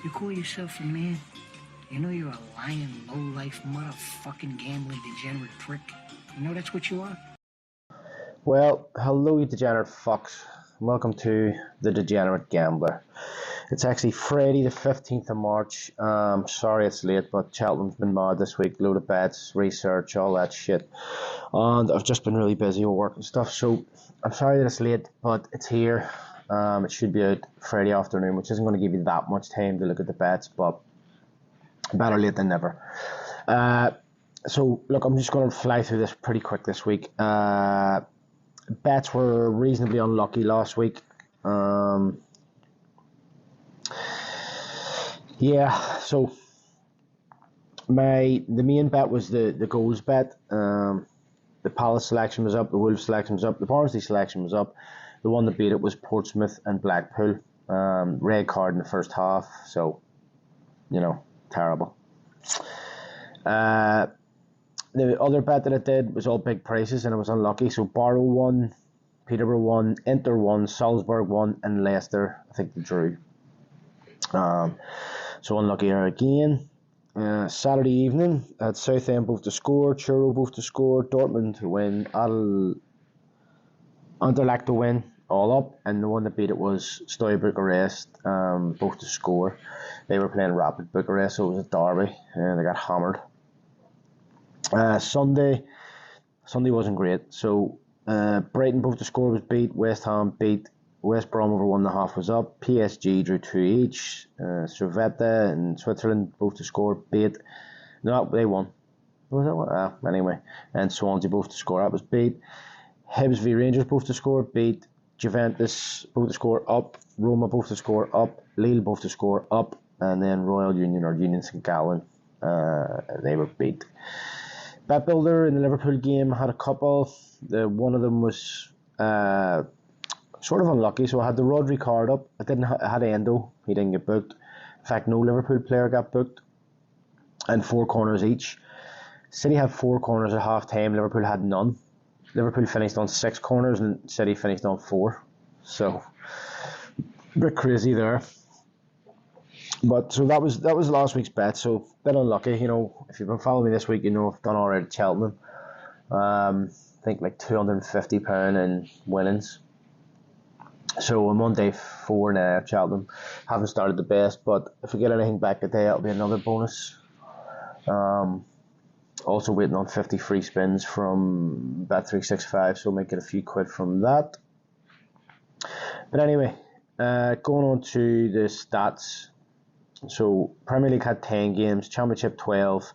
You call yourself a man? You know you're a lying, low-life, motherfucking gambling degenerate prick. You know that's what you are? Well, hello you degenerate fucks. Welcome to the Degenerate Gambler. It's actually Friday the 15th of March. Sorry it's late, but Cheltenham's been mad this week. Load of bets, research, all that shit. And I've just been really busy with work and stuff, so I'm sorry that it's late, but it's here. It should be out Friday afternoon, which isn't going to give you that much time to look at the bets, but better late than never. So, look, I'm just going to fly through this pretty quick this week. Bets were reasonably unlucky last week. So the main bet was the goals bet. The Palace selection was up, the Wolves selection was up, the Barnsley selection was up. The one that beat it was Portsmouth and Blackpool. Red card in the first half, so, terrible. The other bet that I did was all big prices and I was unlucky. So Barrow won, Peterborough won, Inter won, Salzburg won, and Leicester, I think, they drew. So unlucky there again. Saturday evening, I had Southend both to score, Churro both to score, Dortmund to win, Anderlecht to win, all up, and the one that beat it was Steaua Bucharest, both to score. They were playing Rapid Bucharest, so it was a derby, and they got hammered. Sunday wasn't great. So Brighton both to score was beat, West Ham beat, West Brom over 1.5 was up, PSG drew 2 each, Servette and Switzerland both to score beat. No, they won. Was that one? Anyway, and Swansea both to score, that was beat. Hibs v Rangers both to score beat, Juventus both to score up, Roma both to score up, Lille both to score up, and then Royal Union or Union St Gallen, they were beat. Bet Builder in the Liverpool game had a couple. One of them was sort of unlucky, so I had the Rodri card up. I had Endo, he didn't get booked. In fact, no Liverpool player got booked, and 4 corners each. City had 4 corners at half time, Liverpool had none. Liverpool finished on 6 corners and City finished on 4. So, a bit crazy there. But so that was last week's bet. So a bit unlucky, If you've been following me this week, I've done alright at Cheltenham. I think like £250 in winnings. So I'm on day 4 now at Cheltenham. Haven't started the best, but if we get anything back today, it'll be another bonus. Also waiting on 50 free spins from Bet365, so I might get a few quid from that. But anyway, going on to the stats. So Premier League had 10 games, Championship 12,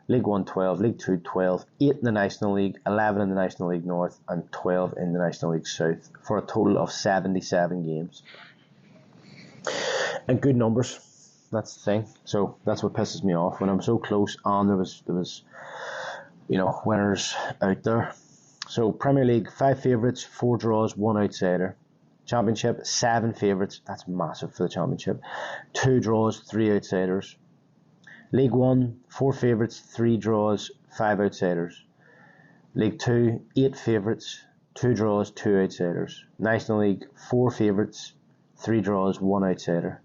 League 1 12, League 2 12, 8 in the National League, 11 in the National League North, and 12 in the National League South, for a total of 77 games. And good numbers, that's the thing. So that's what pisses me off when I'm so close and there was winners out there. So Premier League, 5 favourites, 4 draws, 1 outsider. Championship, 7 favourites, that's massive for the Championship. 2 draws, 3 outsiders. League 1, 4 favourites, 3 draws, 5 outsiders. League 2, 8 favourites, 2 draws, 2 outsiders. National League, 4 favourites, 3 draws, 1 outsider.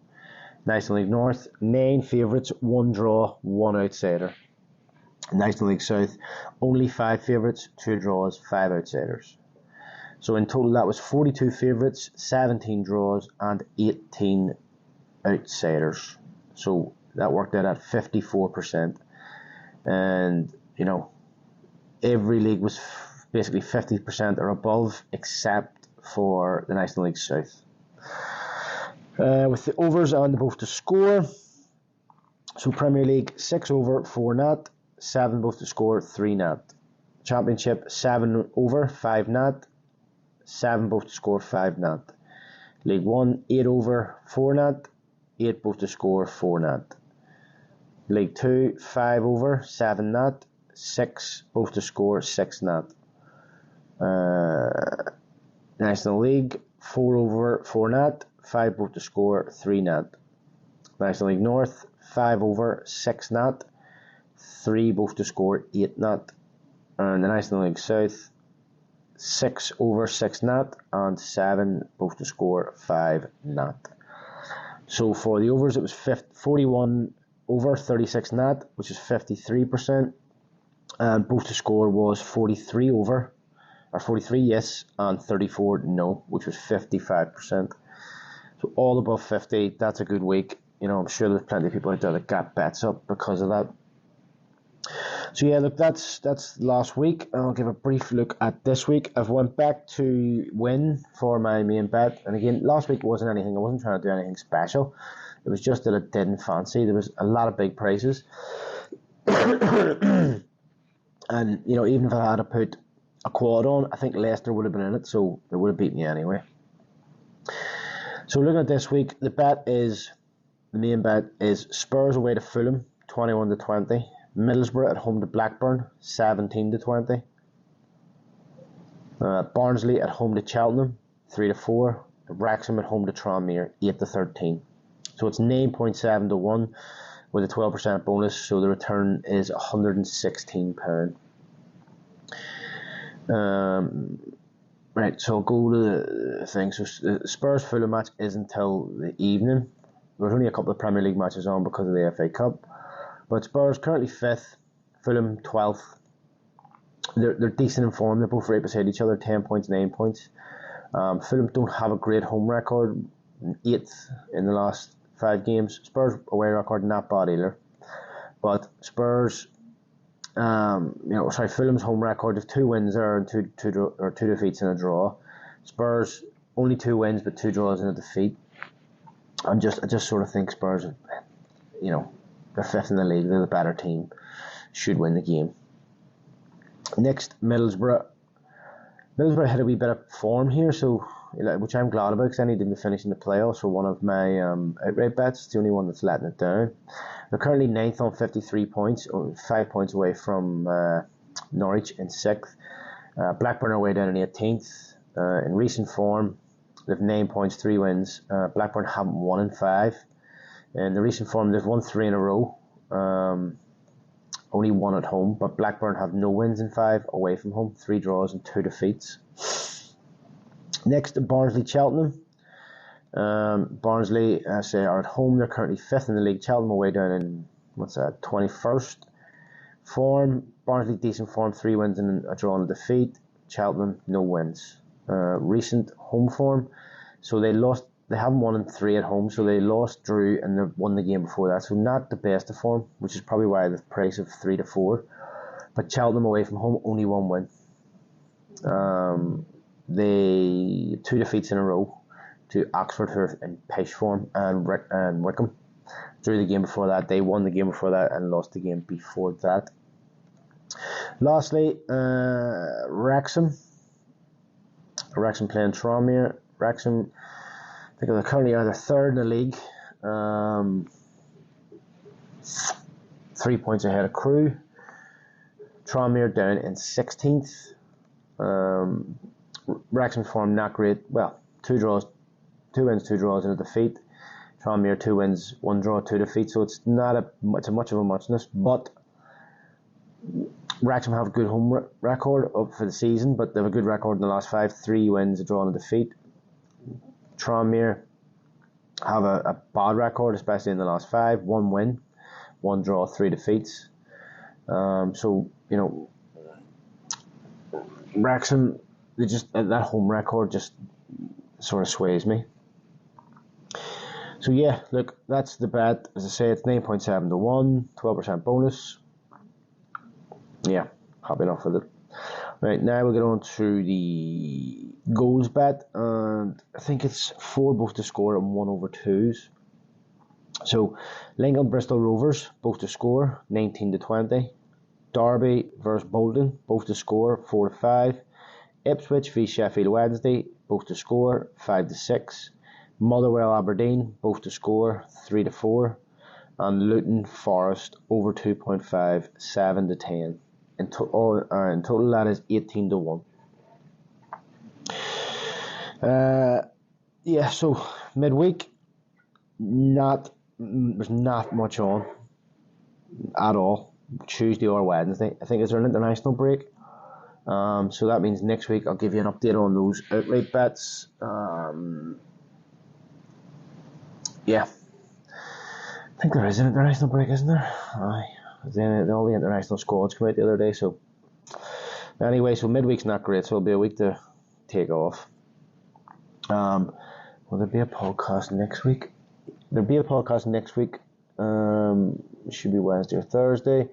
National League North, 9 favourites, 1 draw, 1 outsider. National League South, only 5 favourites, 2 draws, 5 outsiders. So in total that was 42 favourites, 17 draws and 18 outsiders. So that worked out at 54%. And, every league was basically 50% or above except for the National League South. With the overs and both to score. So Premier League, 6 over, 4 nat, 7 both to score, 3 nat. Championship, 7 over, 5 nat, 7 both to score, 5 nat. League 1, 8 over, 4 nat, 8 both to score, 4 nat. League 2, 5 over, 7 nat, 6 both to score, 6 nat. National League, 4 over, 4 nat, 5 both to score, 3 nat. National League North, 5 over, 6 nat, 3 both to score, 8 nat. And the National League South, 6 over, 6 nat, and 7 both to score, 5 nat. So for the overs, it was 41 over 36 net, which is 53%, and both to score was 43 over, or 43 yes, and 34 no, which was 55%. So all above 50, that's a good week. I'm sure there's plenty of people out there that got bets up because of that. So yeah, look, that's last week. I'll give a brief look at this week. I've went back to win for my main bet, and again, last week wasn't anything. I wasn't trying to do anything special. It was just that I didn't fancy. There was a lot of big prices, and even if I had to put a quad on, I think Leicester would have been in it, so they would have beat me anyway. So looking at this week, the main bet is Spurs away to Fulham, 21-20. Middlesbrough at home to Blackburn, 17-20. Barnsley at home to Cheltenham, 3-4. Wrexham at home to Tranmere, 8-13. So it's 9.7-1 with a 12% bonus. So the return is £116. Right, so I'll go to the thing. So the Spurs Fulham match is until the evening. There's only a couple of Premier League matches on because of the FA Cup. But Spurs currently 5th, Fulham 12th. They're decent in form. They're both right beside each other, 10 points, 9 points. Fulham don't have a great home record, 8th in the last 5 games. Spurs away record not bad either. But Spurs, Fulham's home record of 2 wins there and two defeats and a draw. Spurs only 2 wins but 2 draws and a defeat. I just sort of think Spurs, they're 5th in the league. They're the better team. Should win the game. Next, Middlesbrough. Middlesbrough had a wee bit of form here, so which I'm glad about because I needed them to finish in the playoffs for one of my outright bets. It's the only one that's letting it down. They're currently 9th on 53 points, 5 points away from Norwich in 6th. Blackburn are away down in 18th. In recent form, they have 9 points, 3 wins. Blackburn haven't won in 5. In the recent form, they've won 3 in a row. Only 1 at home, but Blackburn have no wins in 5 away from home, 3 draws and 2 defeats. Next, Barnsley Cheltenham. Barnsley, are at home. They're currently 5th in the league. Cheltenham away down in 21st form. Barnsley decent form, 3 wins and a draw and a defeat. Cheltenham no wins. Recent home form, so they lost. They haven't won in 3 at home, so they lost, drew, and they won the game before that. So not the best of form, which is probably why the price of 3-4. But Cheltenham away from home, only 1 win. They 2 defeats in a row to Oxford, who are in pish form, and Wickham. Drew the game before that. They won the game before that and lost the game before that. Lastly, Wrexham. Wrexham playing Tranmere. Wrexham, I think they're currently either 3rd in the league, 3 points ahead of Crewe. Tranmere down in 16th. Wrexham's form not great. Well, 2 wins, 2 draws and a defeat. Tranmere 2 wins, 1 draw, 2 defeats. So it's not much of a muchness. But Wrexham have a good home record up for the season, but they have a good record in the last 5. 3 wins, a draw and a defeat. Tranmere have a bad record, especially in the last 5. 1 win, 1 draw, 3 defeats. Wrexham, that home record just sort of sways me. So yeah, look, that's the bet. As I say, it's 9.7-1, 12% bonus. Yeah, happy enough with it. Right, now we'll get on to the goals bet, and I think it's 4 both to score and 1 over 2s. So Lincoln Bristol Rovers both to score, 19-20. Derby versus Bolton both to score, 4-5. Ipswich v Sheffield Wednesday both to score, 5-6. Motherwell Aberdeen both to score, 3-4. And Luton Forest over 2.5, 7-10. In total, that is 18-1. So midweek, there's not much on at all. Tuesday or Wednesday. I think it's an international break. So that means next week I'll give you an update on those outright bets. I think there is an international break, isn't there? Aye. Then all the international squads come out the other day, so anyway, so midweek's not great, so it'll be a week to take off. Will there be a podcast next week? There'll be a podcast next week. It should be Wednesday or Thursday,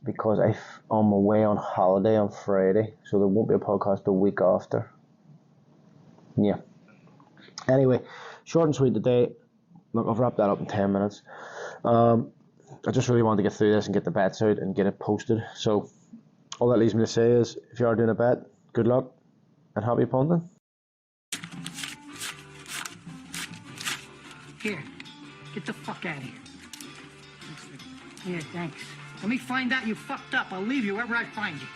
because I'm away on holiday on Friday, so there won't be a podcast the week after. Yeah. Anyway, short and sweet today. Look, I've wrapped that up in 10 minutes. I just really wanted to get through this and get the bets out and get it posted. So all that leaves me to say is, if you are doing a bet, good luck and happy punting. Here, get the fuck out of here. Yeah, thanks. Let me find out you fucked up. I'll leave you wherever I find you.